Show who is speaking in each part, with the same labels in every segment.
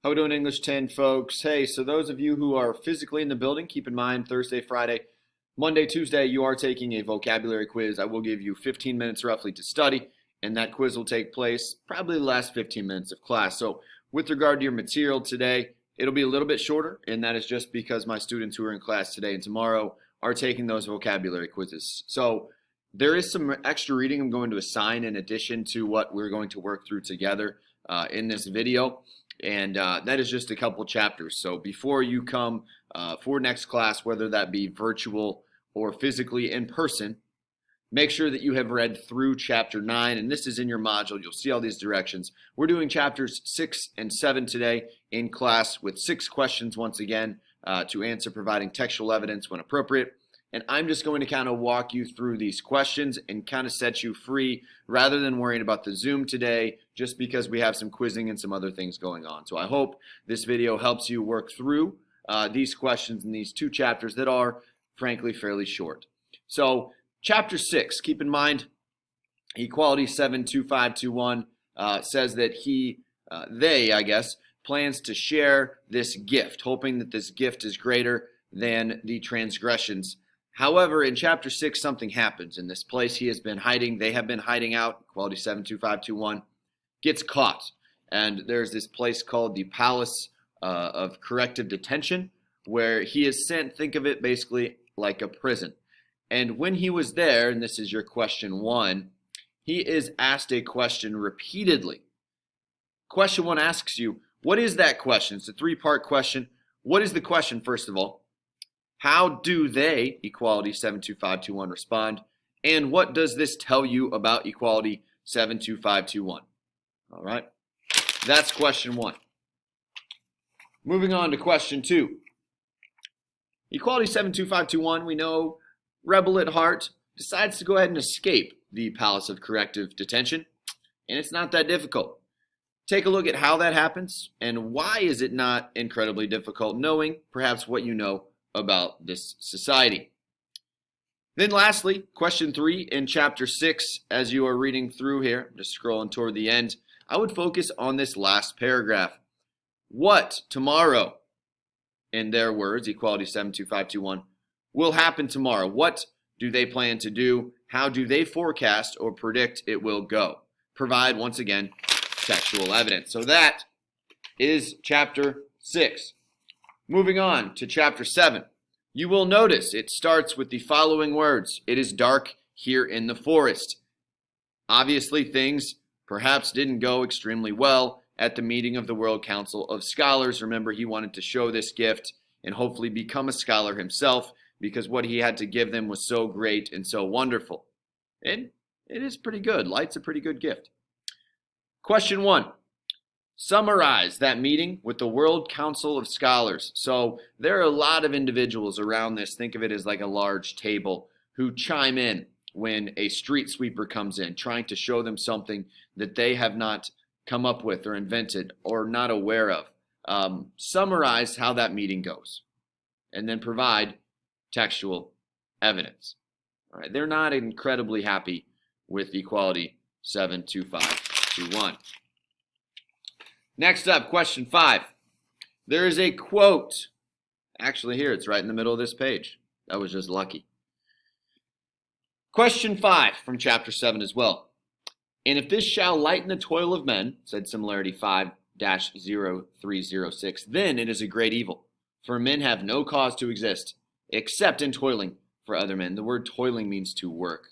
Speaker 1: How we doing, English 10 folks? Hey, so those of you who are physically in the building, keep in mind Thursday, Friday, Monday, Tuesday, you are taking a vocabulary quiz. I will give you 15 minutes roughly to study, and that quiz will take place probably the last 15 minutes of class. So with regard to your material today, it'll be a little bit shorter, and that is just because my students who are in class today and tomorrow are taking those vocabulary quizzes. So there is some extra reading I'm going to assign in addition to what we're going to work through together in this video. And that is just a couple chapters. So before you come for next class, whether that be virtual or physically in person, make sure that you have read through chapter 9. And this is in your module. You'll see all these directions. We're doing chapters 6 and 7 today in class with 6 questions once again to answer, providing textual evidence when appropriate. And I'm just going to kind of walk you through these questions and kind of set you free rather than worrying about the Zoom today, just because we have some quizzing and some other things going on. So I hope this video helps you work through these questions in these 2 chapters that are, frankly, fairly short. So chapter 6, keep in mind, Equality 72521 says that they, plans to share this gift, hoping that this gift is greater than the transgressions. However, in chapter 6, something happens. In this place he has been hiding, they have been hiding out, Equality 72521, gets caught. And there's this place called the Palace of Corrective Detention, where he is sent, think of it basically like a prison. And when he was there, and this is your question 1, he is asked a question repeatedly. Question 1 asks you, what is that question? It's a 3-part question. What is the question, first of all? How do they, Equality 72521, respond? And what does this tell you about Equality 72521? All right, that's question 1. Moving on to question 2. Equality 72521, we know, rebel at heart, decides to go ahead and escape the Palace of Corrective Detention. And it's not that difficult. Take a look at how that happens and why is it not incredibly difficult, knowing perhaps what you know about this society. Then lastly, question 3 in chapter 6, as you are reading through here, just scrolling toward the end, I would focus on this last paragraph. What tomorrow, in their words, Equality 72521, will happen tomorrow? What do they plan to do? How do they forecast or predict it will go? Provide, once again, textual evidence. So that is chapter 6. Moving on to chapter 7, you will notice it starts with the following words. It is dark here in the forest. Obviously, things perhaps didn't go extremely well at the meeting of the World Council of Scholars. Remember, he wanted to show this gift and hopefully become a scholar himself because what he had to give them was so great and so wonderful. And it is pretty good. Light's a pretty good gift. Question 1. Summarize that meeting with the World Council of Scholars. So there are a lot of individuals around this, think of it as like a large table, who chime in when a street sweeper comes in, trying to show them something that they have not come up with or invented or not aware of. Summarize how that meeting goes and then provide textual evidence. All right, they're not incredibly happy with Equality 72521. Next up, question 5. There is a quote. Actually, here, it's right in the middle of this page. That was just lucky. Question 5 from chapter 7 as well. And if this shall lighten the toil of men, said similarity 5-0306, then it is a great evil. For men have no cause to exist, except in toiling for other men. The word toiling means to work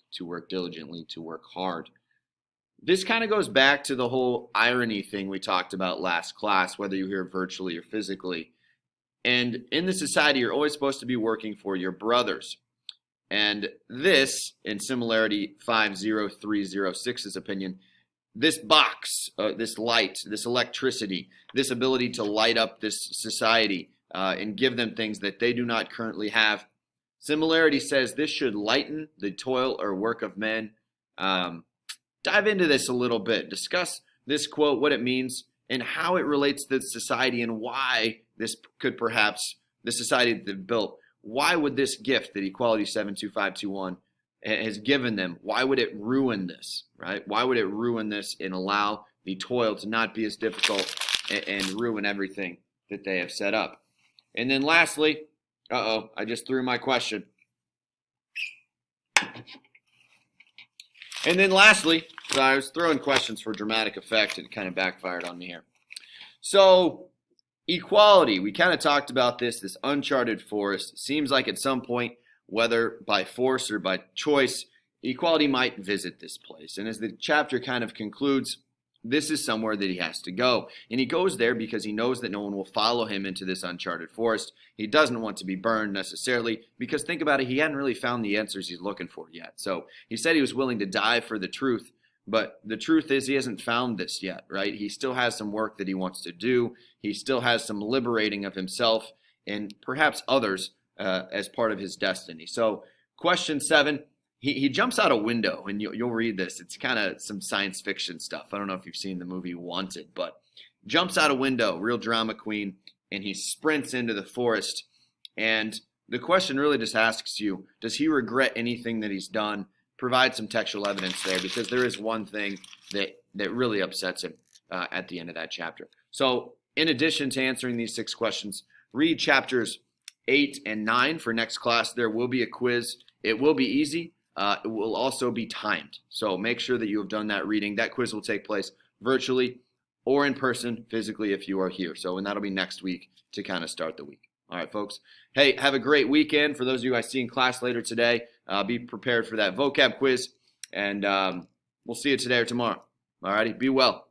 Speaker 1: diligently, to work hard. This kind of goes back to the whole irony thing we talked about last class, whether you hear virtually or physically. And in the society, you're always supposed to be working for your brothers. And this, in similarity 50306's opinion, this box, this light, this electricity, this ability to light up this society and give them things that they do not currently have. Similarity says this should lighten the toil or work of men. Dive into this a little bit. Discuss this quote, what it means, and how it relates to society and why this could perhaps, the society that they've built, why would this gift that Equality 72521 has given them, why would it ruin this, right? Why would it ruin this and allow the toil to not be as difficult and ruin everything that they have set up. And then lastly, I just threw my question. And then lastly, so I was throwing questions for dramatic effect and it kind of backfired on me here. So equality, we kind of talked about this uncharted forest. Seems like at some point, whether by force or by choice, equality might visit this place. And as the chapter kind of concludes, this is somewhere that he has to go. And he goes there because he knows that no one will follow him into this uncharted forest. He doesn't want to be burned necessarily because think about it, he hadn't really found the answers he's looking for yet. So he said he was willing to die for the truth, but the truth is he hasn't found this yet, right? He still has some work that he wants to do. He still has some liberating of himself and perhaps others as part of his destiny. So question 7. He jumps out a window, and you'll read this. It's kind of some science fiction stuff. I don't know if you've seen the movie Wanted, but jumps out a window, real drama queen, and he sprints into the forest. And the question really just asks you, does he regret anything that he's done? Provide some textual evidence there, because there is one thing that really upsets him at the end of that chapter. So in addition to answering these 6 questions, read chapters 8 and 9 for next class. There will be a quiz. It will be easy. It will also be timed. So make sure that you have done that reading. That quiz will take place virtually or in person, physically if you are here. So, and that'll be next week to kind of start the week. All right, folks. Hey, have a great weekend. For those of you I see in class later today, be prepared for that vocab quiz. And we'll see you today or tomorrow. All righty, be well.